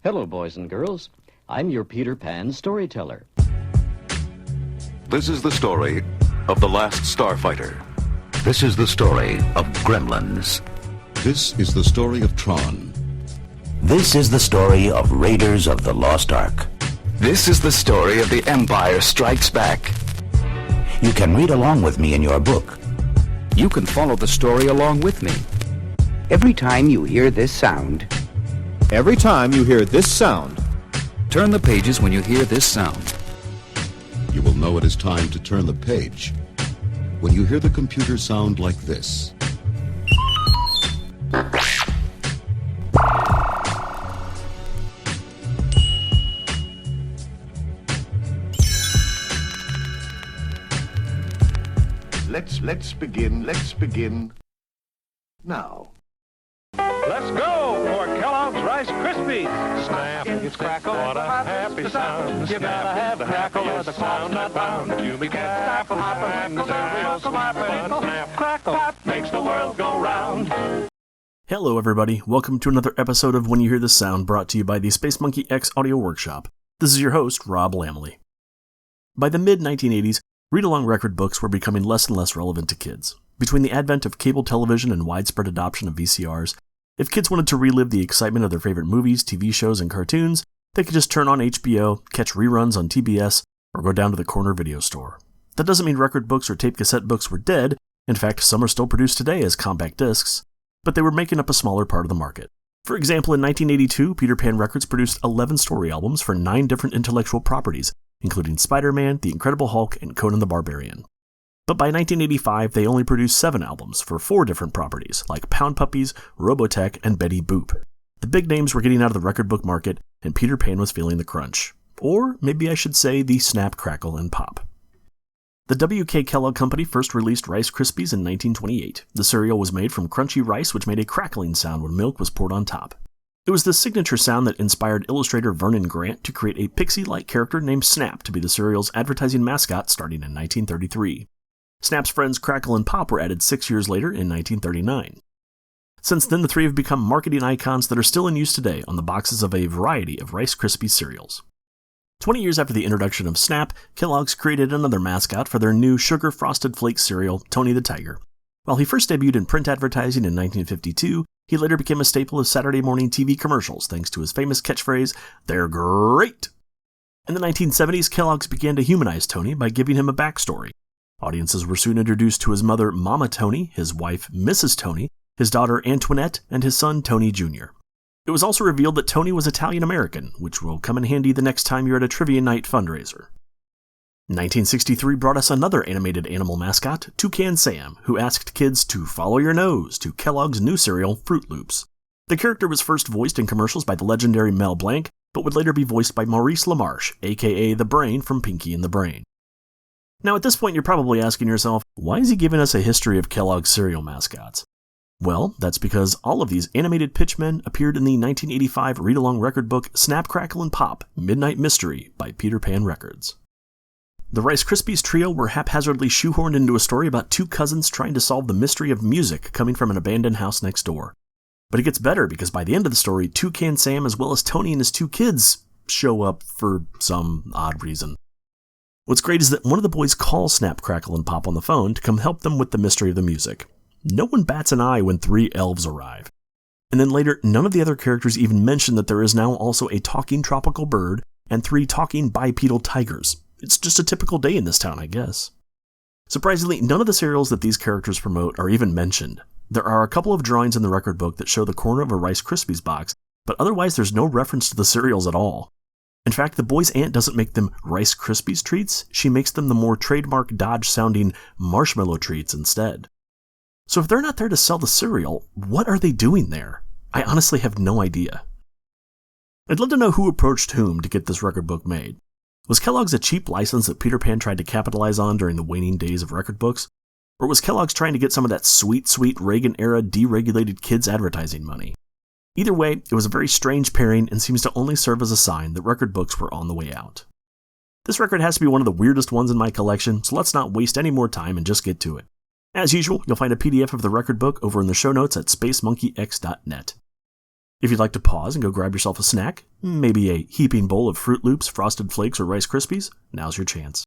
Hello, boys and girls. I'm your Peter Pan storyteller. This is the story of The Last Starfighter. This is the story of Gremlins. This is the story of Tron. This is the story of Raiders of the Lost Ark. This is the story of The Empire Strikes Back. You can read along with me in your book. You can follow the story along with me. Every time you hear this sound, Turn the pages when you hear this sound. You will know it is time to turn the page when you hear the computer sound like this. Let's begin now. Let's go for Kellogg's Rice Krispies. Snap, it's Crackle, what a happy sound. You gotta have the Crackle or the sound not bound. You can snap, and the cereal's snap, Crackle makes the world go round. Hello everybody, welcome to another episode of When You Hear This Sound, brought to you by the Space Monkey X Audio Workshop. This is your host, Rob Lamley. By the mid-1980s, read-along record books were becoming less and less relevant to kids. Between the advent of cable television and widespread adoption of VCRs, if kids wanted to relive the excitement of their favorite movies, TV shows, and cartoons, they could just turn on HBO, catch reruns on TBS, or go down to the corner video store. That doesn't mean record books or tape cassette books were dead. In fact, some are still produced today as compact discs, but they were making up a smaller part of the market. For example, in 1982, Peter Pan Records produced 11 story albums for 9 different intellectual properties, including Spider-Man, The Incredible Hulk, and Conan the Barbarian. But by 1985, they only produced 7 albums for 4 different properties, like Pound Puppies, Robotech, and Betty Boop. The big names were getting out of the record book market, and Peter Pan was feeling the crunch. Or maybe I should say the snap, crackle, and pop. The W.K. Kellogg Company first released Rice Krispies in 1928. The cereal was made from crunchy rice, which made a crackling sound when milk was poured on top. It was this signature sound that inspired illustrator Vernon Grant to create a pixie-like character named Snap to be the cereal's advertising mascot starting in 1933. Snap's friends Crackle and Pop were added 6 years later in 1939. Since then, the three have become marketing icons that are still in use today on the boxes of a variety of Rice Krispies cereals. 20 years after the introduction of Snap, Kellogg's created another mascot for their new Sugar Frosted Flakes cereal, Tony the Tiger. While he first debuted in print advertising in 1952, he later became a staple of Saturday morning TV commercials thanks to his famous catchphrase, "They're great!" In the 1970s, Kellogg's began to humanize Tony by giving him a backstory. Audiences were soon introduced to his mother, Mama Tony, his wife, Mrs. Tony, his daughter, Antoinette, and his son, Tony Jr. It was also revealed that Tony was Italian-American, which will come in handy the next time you're at a Trivia Night fundraiser. 1963 brought us another animated animal mascot, Toucan Sam, who asked kids to follow your nose to Kellogg's new cereal, Fruit Loops. The character was first voiced in commercials by the legendary Mel Blanc, but would later be voiced by Maurice LaMarche, aka the Brain from Pinky and the Brain. Now at this point you're probably asking yourself, why is he giving us a history of Kellogg's cereal mascots? Well, that's because all of these animated pitchmen appeared in the 1985 read-along record book Snap, Crackle, and Pop, Midnight Mystery by Peter Pan Records. The Rice Krispies trio were haphazardly shoehorned into a story about 2 cousins trying to solve the mystery of music coming from an abandoned house next door. But it gets better because by the end of the story, Toucan Sam as well as Tony and his 2 kids show up for some odd reason. What's great is that one of the boys calls Snap, Crackle, and Pop on the phone to come help them with the mystery of the music. No one bats an eye when 3 elves arrive. And then later, none of the other characters even mention that there is now also a talking tropical bird and 3 talking bipedal tigers. It's just a typical day in this town, I guess. Surprisingly, none of the cereals that these characters promote are even mentioned. There are a couple of drawings in the record book that show the corner of a Rice Krispies box, but otherwise there's no reference to the cereals at all. In fact, the boy's aunt doesn't make them Rice Krispies treats, she makes them the more trademark Dodge-sounding marshmallow treats instead. So if they're not there to sell the cereal, what are they doing there? I honestly have no idea. I'd love to know who approached whom to get this record book made. Was Kellogg's a cheap license that Peter Pan tried to capitalize on during the waning days of record books? Or was Kellogg's trying to get some of that sweet, sweet Reagan-era deregulated kids advertising money? Either way, it was a very strange pairing and seems to only serve as a sign that record books were on the way out. This record has to be one of the weirdest ones in my collection, so let's not waste any more time and just get to it. As usual, you'll find a PDF of the record book over in the show notes at spacemonkeyx.net. If you'd like to pause and go grab yourself a snack, maybe a heaping bowl of Fruit Loops, Frosted Flakes, or Rice Krispies, now's your chance.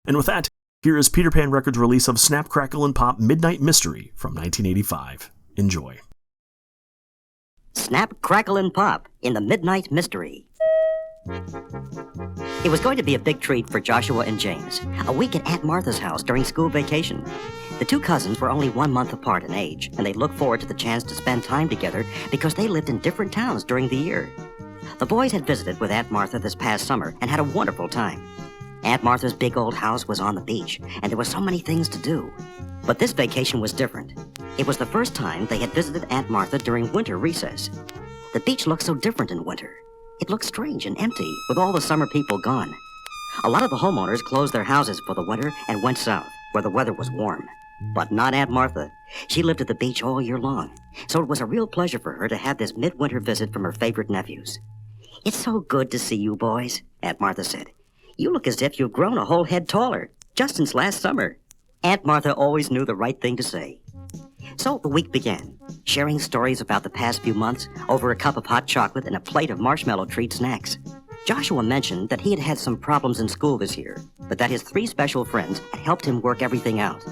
And with that, here is Peter Pan Records' release of Snap, Crackle, and Pop Midnight Mystery from 1985. Enjoy. Snap, Crackle, and Pop in the Midnight Mystery. It was going to be a big treat for Joshua and James, a week at Aunt Martha's house during school vacation. The two cousins were only 1 month apart in age, and they looked forward to the chance to spend time together because they lived in different towns during the year. The boys had visited with Aunt Martha this past summer and had a wonderful time. Aunt Martha's big old house was on the beach, and there were so many things to do. But this vacation was different. It was the first time they had visited Aunt Martha during winter recess. The beach looked so different in winter. It looked strange and empty, with all the summer people gone. A lot of the homeowners closed their houses for the winter and went south, where the weather was warm. But not Aunt Martha. She lived at the beach all year long, so it was a real pleasure for her to have this midwinter visit from her favorite nephews. "It's so good to see you boys," Aunt Martha said. "You look as if you've grown a whole head taller, just since last summer." Aunt Martha always knew the right thing to say. So the week began, sharing stories about the past few months over a cup of hot chocolate and a plate of marshmallow treat snacks. Joshua mentioned that he had had some problems in school this year, but that his 3 special friends had helped him work everything out.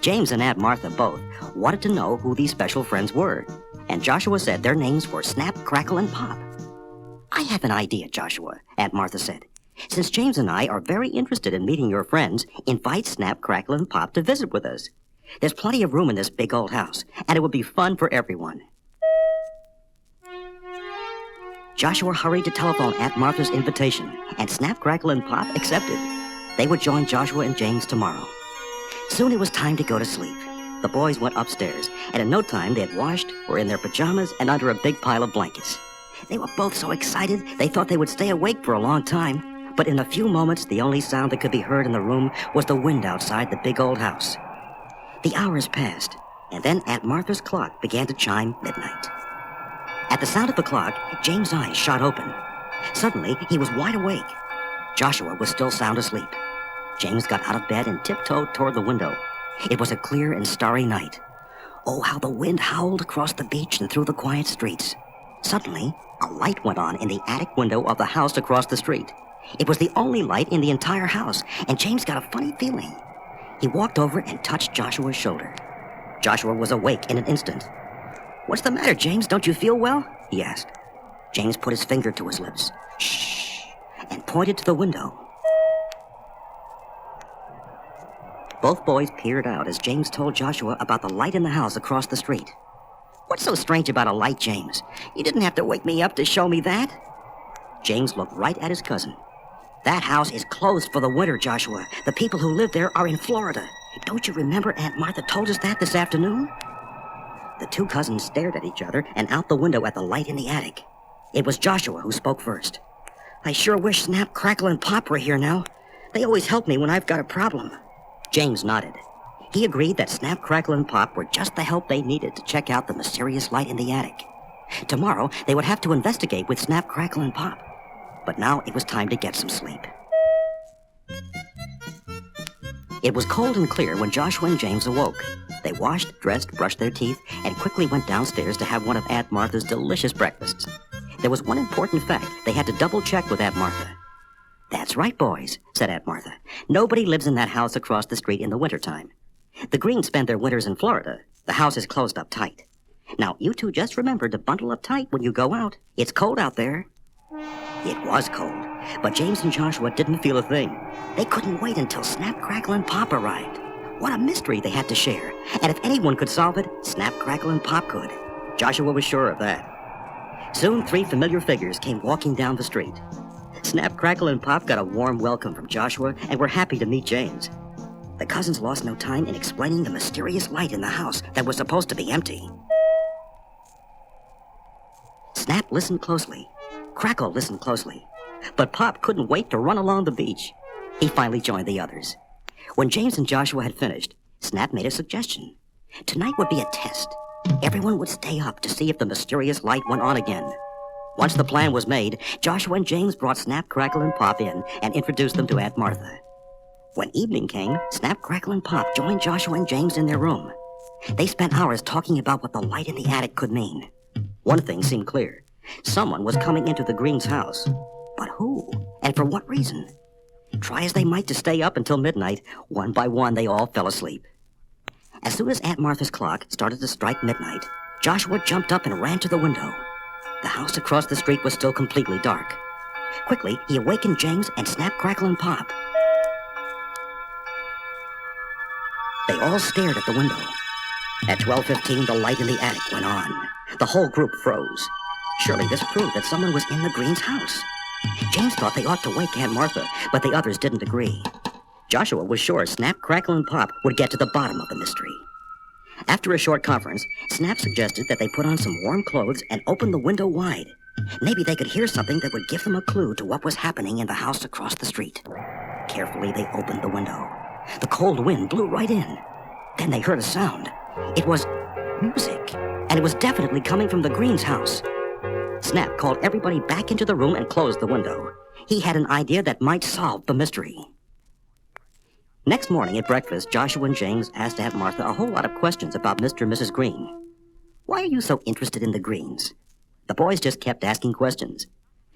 James and Aunt Martha both wanted to know who these special friends were, and Joshua said their names were Snap, Crackle, and Pop. "I have an idea, Joshua," Aunt Martha said. "Since James and I are very interested in meeting your friends, invite Snap, Crackle, and Pop to visit with us. There's plenty of room in this big old house, and it will be fun for everyone." Joshua hurried to telephone Aunt Martha's invitation, and Snap, Crackle, and Pop accepted. They would join Joshua and James tomorrow. Soon it was time to go to sleep. The boys went upstairs, and in no time they had washed, were in their pajamas, and under a big pile of blankets. They were both so excited they thought they would stay awake for a long time, but in a few moments the only sound that could be heard in the room was the wind outside the big old house. The hours passed, and then Aunt Martha's clock began to chime midnight. At the sound of the clock, James' eyes shot open. Suddenly, he was wide awake. Joshua was still sound asleep. James got out of bed and tiptoed toward the window. It was a clear and starry night. Oh, how the wind howled across the beach and through the quiet streets. Suddenly, a light went on in the attic window of the house across the street. It was the only light in the entire house, and James got a funny feeling. He walked over and touched Joshua's shoulder. Joshua was awake in an instant. "What's the matter, James? Don't you feel well?" he asked. James put his finger to his lips. "Shh," and pointed to the window. Both boys peered out as James told Joshua about the light in the house across the street. "What's so strange about a light, James? You didn't have to wake me up to show me that." James looked right at his cousin. "That house is closed for the winter, Joshua. The people who live there are in Florida. Don't you remember Aunt Martha told us that this afternoon?" The two cousins stared at each other and out the window at the light in the attic. It was Joshua who spoke first. "I sure wish Snap, Crackle, and Pop were here now. They always help me when I've got a problem." James nodded. He agreed that Snap, Crackle, and Pop were just the help they needed to check out the mysterious light in the attic. Tomorrow, they would have to investigate with Snap, Crackle, and Pop. But now it was time to get some sleep. It was cold and clear when Joshua and James awoke. They washed, dressed, brushed their teeth, and quickly went downstairs to have one of Aunt Martha's delicious breakfasts. There was one important fact they had to double-check with Aunt Martha. "That's right, boys," said Aunt Martha. "Nobody lives in that house across the street in the wintertime. The Greens spend their winters in Florida. The house is closed up tight. Now, you two just remember to bundle up tight when you go out. It's cold out there." It was cold, but James and Joshua didn't feel a thing. They couldn't wait until Snap, Crackle, and Pop arrived. What a mystery they had to share. And if anyone could solve it, Snap, Crackle, and Pop could. Joshua was sure of that. Soon, 3 familiar figures came walking down the street. Snap, Crackle, and Pop got a warm welcome from Joshua and were happy to meet James. The cousins lost no time in explaining the mysterious light in the house that was supposed to be empty. Snap listened closely. Crackle listened closely. But Pop couldn't wait to run along the beach. He finally joined the others. When James and Joshua had finished, Snap made a suggestion. Tonight would be a test. Everyone would stay up to see if the mysterious light went on again. Once the plan was made, Joshua and James brought Snap, Crackle, and Pop in and introduced them to Aunt Martha. When evening came, Snap, Crackle, and Pop joined Joshua and James in their room. They spent hours talking about what the light in the attic could mean. One thing seemed clear. Someone was coming into the Greens' house. But who? And for what reason? Try as they might to stay up until midnight, one by one they all fell asleep. As soon as Aunt Martha's clock started to strike midnight, Joshua jumped up and ran to the window. The house across the street was still completely dark. Quickly, he awakened James and Snap, Crackle, and Pop. They all stared at the window. At 12:15, the light in the attic went on. The whole group froze. Surely this proved that someone was in the Greens' house. James thought they ought to wake Aunt Martha, but the others didn't agree. Joshua was sure Snap, Crackle, and Pop would get to the bottom of the mystery. After a short conference, Snap suggested that they put on some warm clothes and open the window wide. Maybe they could hear something that would give them a clue to what was happening in the house across the street. Carefully, they opened the window. The cold wind blew right in. Then they heard a sound. It was music, and it was definitely coming from the Greens' house. Snap called everybody back into the room and closed the window. He had an idea that might solve the mystery. Next morning at breakfast, Joshua and James asked Aunt Martha a whole lot of questions about Mr. and Mrs. Green. Why are you so interested in the Greens? The boys just kept asking questions.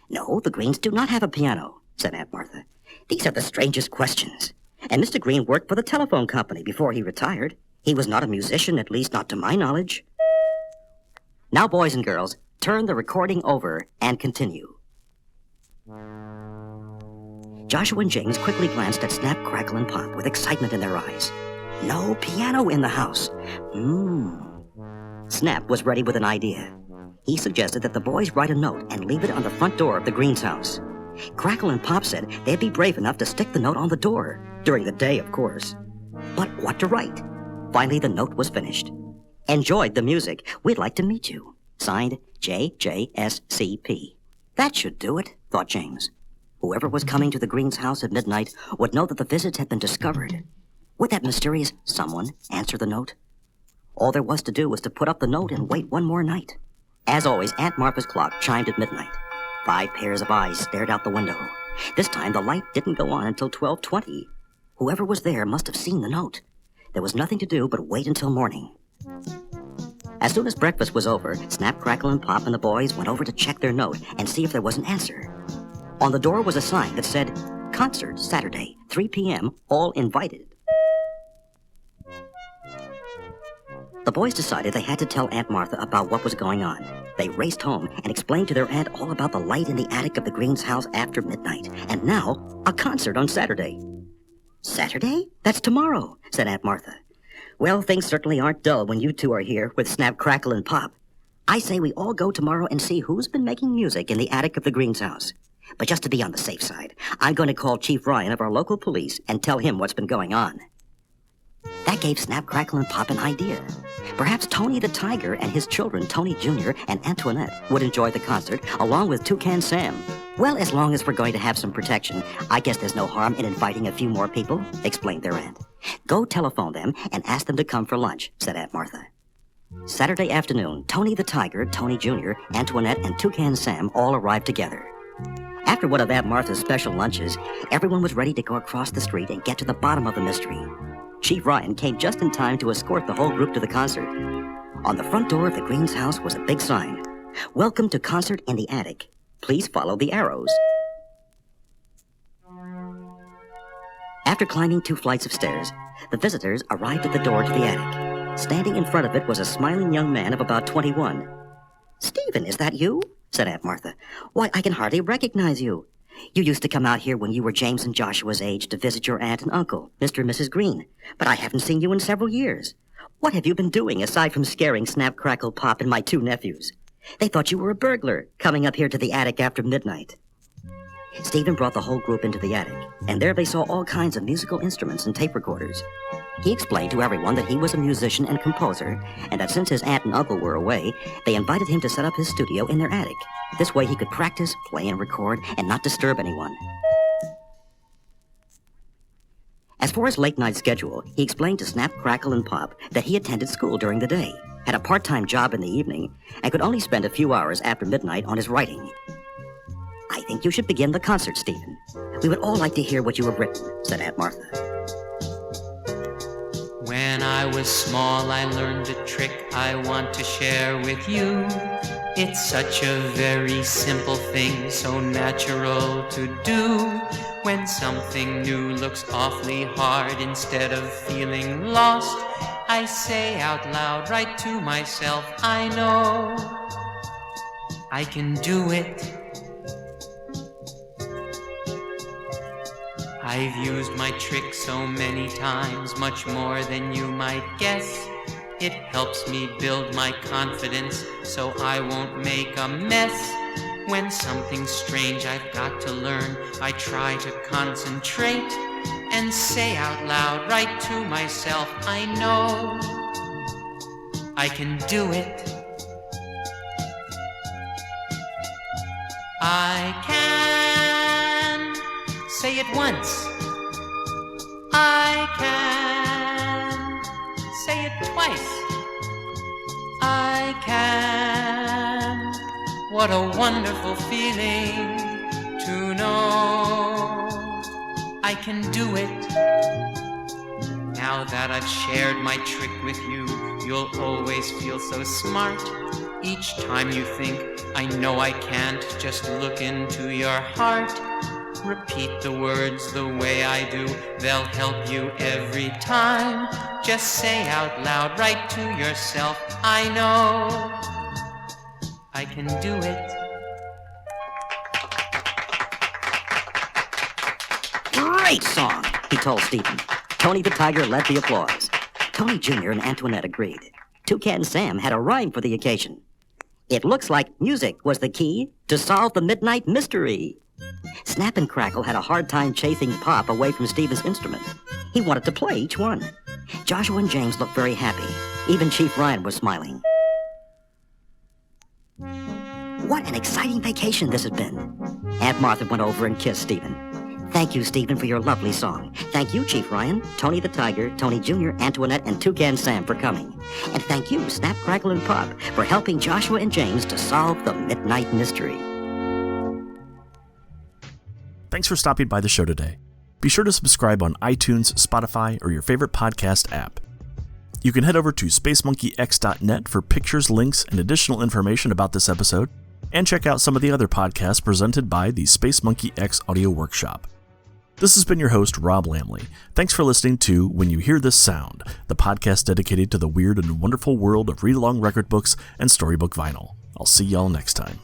No, the Greens do not have a piano, said Aunt Martha. These are the strangest questions. And Mr. Green worked for the telephone company before he retired. He was not a musician, at least not to my knowledge. Now, boys and girls, turn the recording over and continue. Joshua and James quickly glanced at Snap, Crackle, and Pop with excitement in their eyes. No piano in the house. Snap was ready with an idea. He suggested that the boys write a note and leave it on the front door of the Greens' house. Crackle and Pop said they'd be brave enough to stick the note on the door. During the day, of course. But what to write? Finally, the note was finished. Enjoyed the music. We'd like to meet you. Signed, JJSCP. That should do it, thought James. Whoever was coming to the Greens' house at midnight would know that the visit had been discovered. Would that mysterious someone answer the note? All there was to do was to put up the note and wait one more night. As always, Aunt Martha's clock chimed at midnight. 5 pairs of eyes stared out the window. This time, the light didn't go on until 12:20. Whoever was there must have seen the note. There was nothing to do but wait until morning. As soon as breakfast was over, Snap, Crackle, and Pop and the boys went over to check their note and see if there was an answer. On the door was a sign that said, Concert Saturday, 3 p.m., all invited. The boys decided they had to tell Aunt Martha about what was going on. They raced home and explained to their aunt all about the light in the attic of the Greens' house after midnight. And now, a concert on Saturday. Saturday? That's tomorrow, said Aunt Martha. Well, things certainly aren't dull when you two are here with Snap, Crackle, and Pop. I say we all go tomorrow and see who's been making music in the attic of the Greens' house. But just to be on the safe side, I'm going to call Chief Ryan of our local police and tell him what's been going on. That gave Snap, Crackle, and Pop an idea. Perhaps Tony the Tiger and his children, Tony Jr. and Antoinette, would enjoy the concert, along with Toucan Sam. Well, as long as we're going to have some protection, I guess there's no harm in inviting a few more people, explained their aunt. Go telephone them and ask them to come for lunch, said Aunt Martha. Saturday afternoon, Tony the Tiger, Tony Jr., Antoinette, and Toucan Sam all arrived together. After one of Aunt Martha's special lunches, everyone was ready to go across the street and get to the bottom of the mystery. Chief Ryan came just in time to escort the whole group to the concert. On the front door of the Greens' house was a big sign. Welcome to Concert in the Attic. Please follow the arrows. After climbing 2 flights of stairs, the visitors arrived at the door to the attic. Standing in front of it was a smiling young man of about 21. Stephen, is that you? Said Aunt Martha. Why, I can hardly recognize you. You used to come out here when you were James and Joshua's age to visit your aunt and uncle, Mr. and Mrs. Green. But I haven't seen you in several years. What have you been doing aside from scaring Snap, Crackle, Pop, and my 2 nephews? They thought you were a burglar, coming up here to the attic after midnight. Stephen brought the whole group into the attic, and there they saw all kinds of musical instruments and tape recorders. He explained to everyone that he was a musician and composer, and that since his aunt and uncle were away, they invited him to set up his studio in their attic. This way he could practice, play, and record, and not disturb anyone. As for his late-night schedule, he explained to Snap, Crackle, and Pop that he attended school during the day, had a part-time job in the evening, and could only spend a few hours after midnight on his writing. I think you should begin the concert, Stephen. We would all like to hear what you have written, said Aunt Martha. When I was small, I learned a trick I want to share with you. It's such a very simple thing, so natural to do. When something new looks awfully hard, instead of feeling lost, I say out loud right to myself, I know I can do it. I've used my trick so many times, much more than you might guess. It helps me build my confidence so I won't make a mess. When something's strange I've got to learn, I try to concentrate and say out loud right to myself, I know I can do it. I can say it once. I can say it twice. I can. What a wonderful feeling to know I can do it. Now that I've shared my trick with you, you'll always feel so smart. Each time you think, I know I can't, just look into your heart. Repeat the words the way I do, they'll help you every time. Just say out loud right to yourself, I know I can do it. Great song, he told Stephen. Tony the Tiger led the applause. Tony Jr. and Antoinette agreed. Toucan Sam had a rhyme for the occasion. It looks like music was the key to solve the midnight mystery. Snap and Crackle had a hard time chasing Pop away from Stephen's instrument. He wanted to play each one. Joshua and James looked very happy. Even Chief Ryan was smiling. What an exciting vacation this has been. Aunt Martha went over and kissed Stephen. Thank you, Stephen, for your lovely song. Thank you, Chief Ryan, Tony the Tiger, Tony Jr., Antoinette, and Toucan Sam for coming. And thank you, Snap, Crackle, and Pop, for helping Joshua and James to solve the midnight mystery. Thanks for stopping by the show today. Be sure to subscribe on iTunes, Spotify, or your favorite podcast app. You can head over to spacemonkeyx.net for pictures, links, and additional information about this episode, and check out some of the other podcasts presented by the Space Monkey X Audio Workshop. This has been your host, Rob Lamley. Thanks for listening to When You Hear This Sound, the podcast dedicated to the weird and wonderful world of read-along record books and storybook vinyl. I'll see y'all next time.